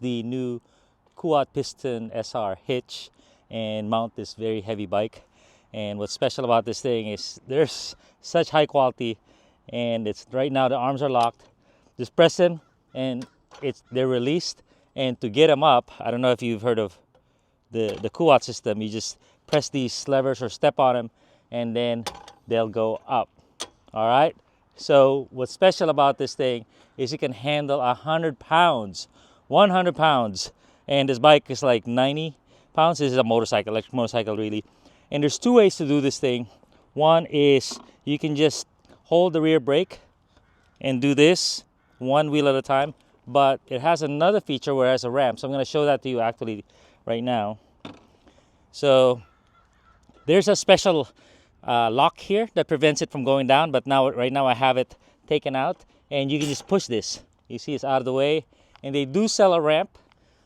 the new Kuat Piston SR hitch and mount this very heavy bike. And what's special about this thing is there's such high quality, and it's right now the arms are locked. Just press them and they're released. And to get them up, I don't know if you've heard of the Kuat system. You just press these levers or step on them and then they'll go up. All right, so what's special about this thing is it can handle 100 pounds, 100 pounds. And this bike is like 90 pounds. This is a motorcycle, electric motorcycle really. And there's two ways to do this thing. One is you can just hold the rear brake and do this one wheel at a time. But it has another feature where it has a ramp. So I'm going to show that to you actually right now. So there's a special lock here that prevents it from going down. But now, right now I have it taken out. And you can just push this. You see it's out of the way. And they do sell a ramp.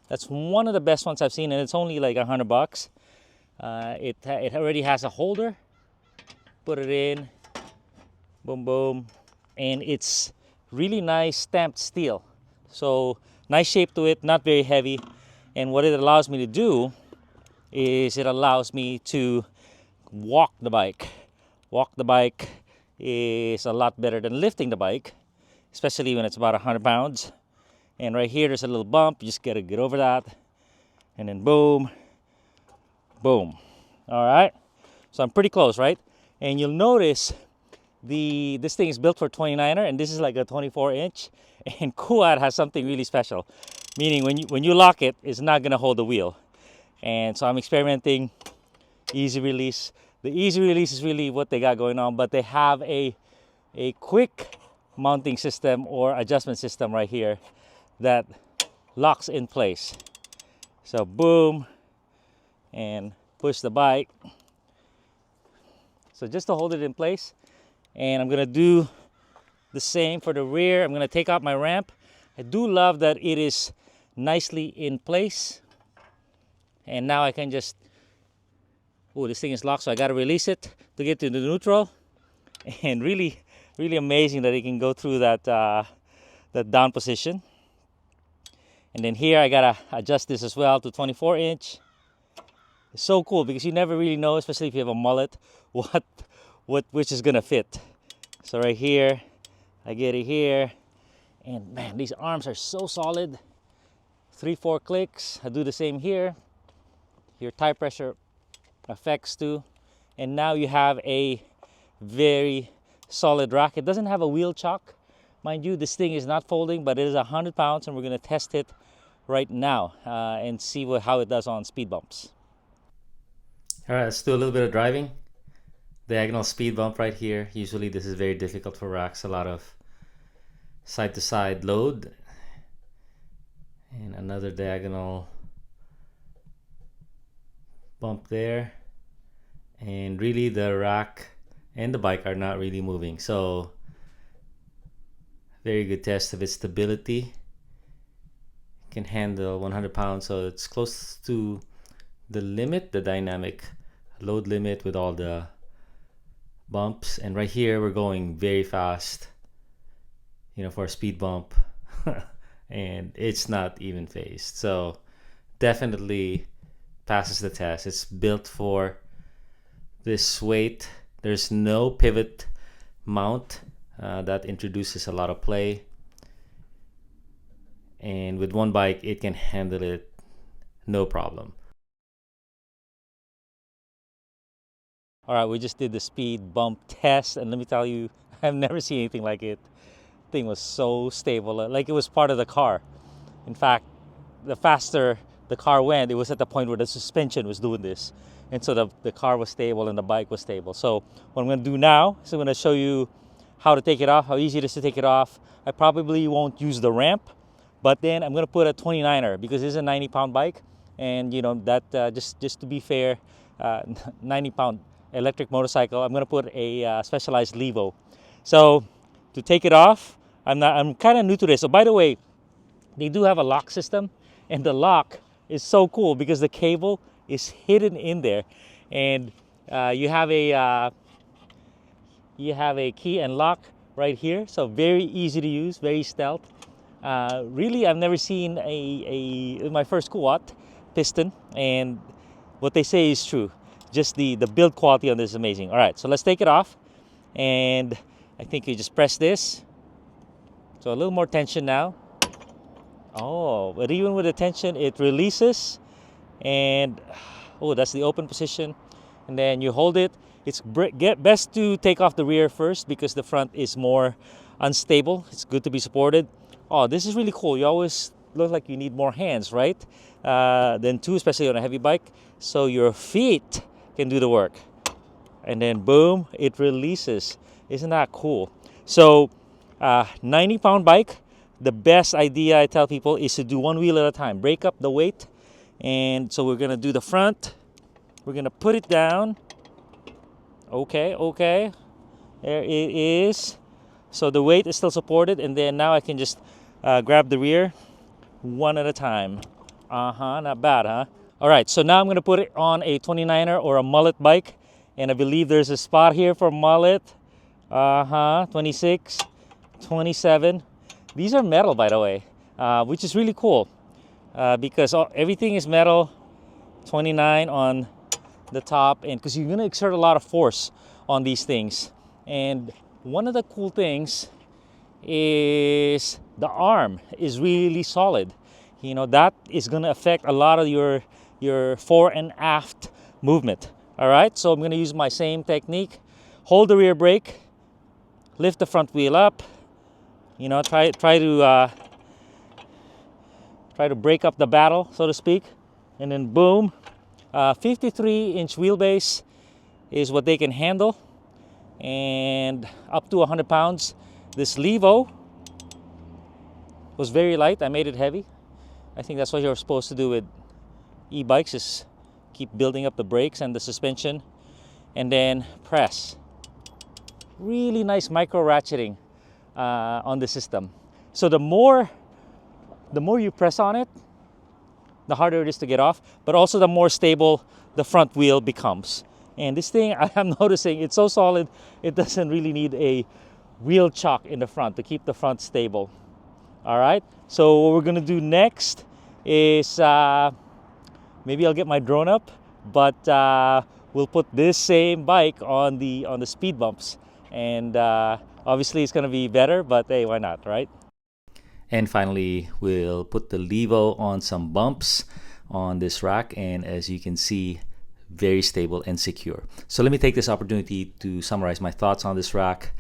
That's one of the best ones I've seen, and it's only like $100. It already has a holder. Put it in, boom, boom, and it's really nice stamped steel. So nice shape to it, not very heavy. And what it allows me to do is it allows me to walk the bike. Walk the bike is a lot better than lifting the bike, especially when it's about 100 pounds. And right here, there's a little bump. You just gotta get over that. And then boom, boom. All right. So I'm pretty close, right? And you'll notice this thing is built for 29er, and this is like a 24-inch. And Kuat has something really special, meaning when you lock it, it's not gonna hold the wheel. And so I'm experimenting easy release. The easy release is really what they got going on, but they have a quick mounting system or adjustment system right here that locks in place. So boom, and push the bike. So just to hold it in place. And I'm gonna do the same for the rear. I'm gonna take out my ramp. I do love that it is nicely in place. And now I can just, oh, this thing is locked, so I gotta release it to get to the neutral. And really, really amazing that it can go through that down position. And then here I gotta adjust this as well to 24-inch. It's so cool because you never really know, especially if you have a mullet, which is gonna fit. So right here, I get it here, and man, these arms are so solid. 3-4 clicks. I do the same here. Your tire pressure affects too, and now you have a very solid rack. It doesn't have a wheel chock. Mind you, this thing is not folding, but it is 100 pounds, and we're going to test it right now and see how it does on speed bumps. All right, let's do a little bit of driving. Diagonal speed bump right here. Usually this is very difficult for racks. A lot of side-to-side load. And another diagonal bump there. And really the rack and the bike are not really moving. So very good test of its stability. It can handle 100 pounds, so it's close to the limit, the dynamic load limit with all the bumps. And right here we're going very fast, for a speed bump. And it's not even phased. So definitely passes the test. It's built for this weight. There's no pivot mount. That introduces a lot of play, and with one bike it can handle it no problem. All right, we just did the speed bump test, and let me tell you, I've never seen anything like it. The thing was so stable, like it was part of the car. In fact, the faster the car went, it was at the point where the suspension was doing this, and so the car was stable and the bike was stable. So what I'm going to do now is I'm going to show you how to take it off, how easy it is to take it off. I probably won't use the ramp, but then I'm going to put a 29er because this is a 90-pound bike, and that just to be fair, 90-pound electric motorcycle, I'm going to put a specialized levo. So to take it off, I'm kind of new to this. So by the way, they do have a lock system, and the lock is so cool because the cable is hidden in there, and you have a key and lock right here, so very easy to use, very stealth. Really, I've never seen my first Kuat piston, and what they say is true. Just the build quality on this is amazing. All right, so let's take it off, and I think you just press this. So a little more tension now. Oh, but even with the tension, it releases, and oh, that's the open position. And then you hold it. It's best to take off the rear first because the front is more unstable. It's good to be supported. Oh, this is really cool. You always look like you need more hands, right? Than two, especially on a heavy bike. So your feet can do the work. And then boom, it releases. Isn't that cool? So 90-pound bike, the best idea I tell people is to do one wheel at a time. Break up the weight. And so we're gonna do the front. We're gonna put it down. Okay, there it is. So the weight is still supported, and then now I can just grab the rear one at a time. Not bad, huh? All right, so now I'm gonna put it on a 29er or a mullet bike, and I believe there's a spot here for mullet. 26, 27. These are metal, by the way, which is really cool because everything is metal. 29 on the top, and because you're gonna exert a lot of force on these things. And one of the cool things is the arm is really solid. You know, that is gonna affect a lot of your fore and aft movement. All right, so I'm gonna use my same technique. Hold the rear brake, lift the front wheel up. You know, try to break up the battle, so to speak, and then boom. 53-inch wheelbase is what they can handle, and up to 100 pounds. This Levo was very light. I made it heavy. I think that's what you're supposed to do with e-bikes, is keep building up the brakes and the suspension, and then press. Really nice micro ratcheting on the system. So the more you press on it, the harder it is to get off, but also the more stable the front wheel becomes. And this thing, I'm noticing, it's so solid, it doesn't really need a wheel chock in the front to keep the front stable. All right, so what we're gonna do next is maybe I'll get my drone up, but we'll put this same bike on the speed bumps, and obviously it's gonna be better, but hey, why not, right? And finally, we'll put the Levo on some bumps on this rack, and as you can see, very stable and secure. So let me take this opportunity to summarize my thoughts on this rack.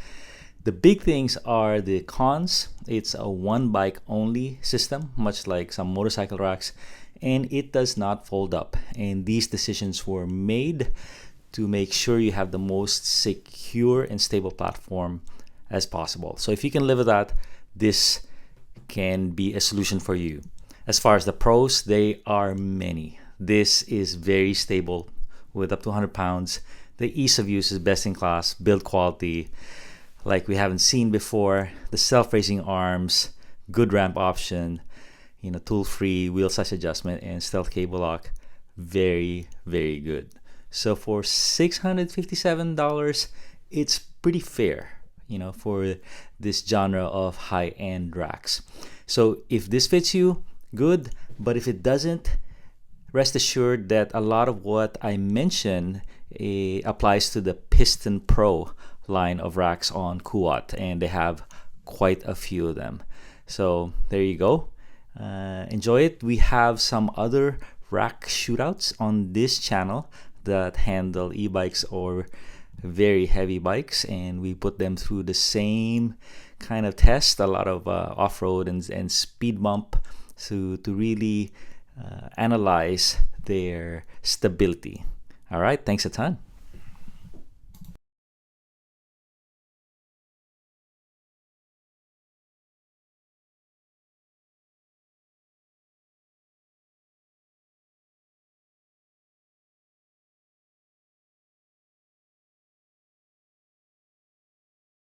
The big things are the cons. It's a one bike only system, much like some motorcycle racks, and it does not fold up. And these decisions were made to make sure you have the most secure and stable platform as possible. So if you can live with that, this can be a solution for you. As far as the pros, they are many. This is very stable with up to 100 pounds. The ease of use is best in class. Build quality like we haven't seen before. The self-raising arms, good ramp option, you know, tool-free wheel size adjustment, and stealth cable lock. Very, very good. So for $657, it's pretty fair, you know, for this genre of high-end racks. So if this fits you, good. But if it doesn't, rest assured that a lot of what I mentioned applies to the Piston Pro line of racks on Kuat, and they have quite a few of them. So there you go. Enjoy it. We have some other rack shootouts on this channel that handle e-bikes or very heavy bikes, and we put them through the same kind of test, a lot of off-road and speed bump to really analyze their stability. All right, thanks a ton.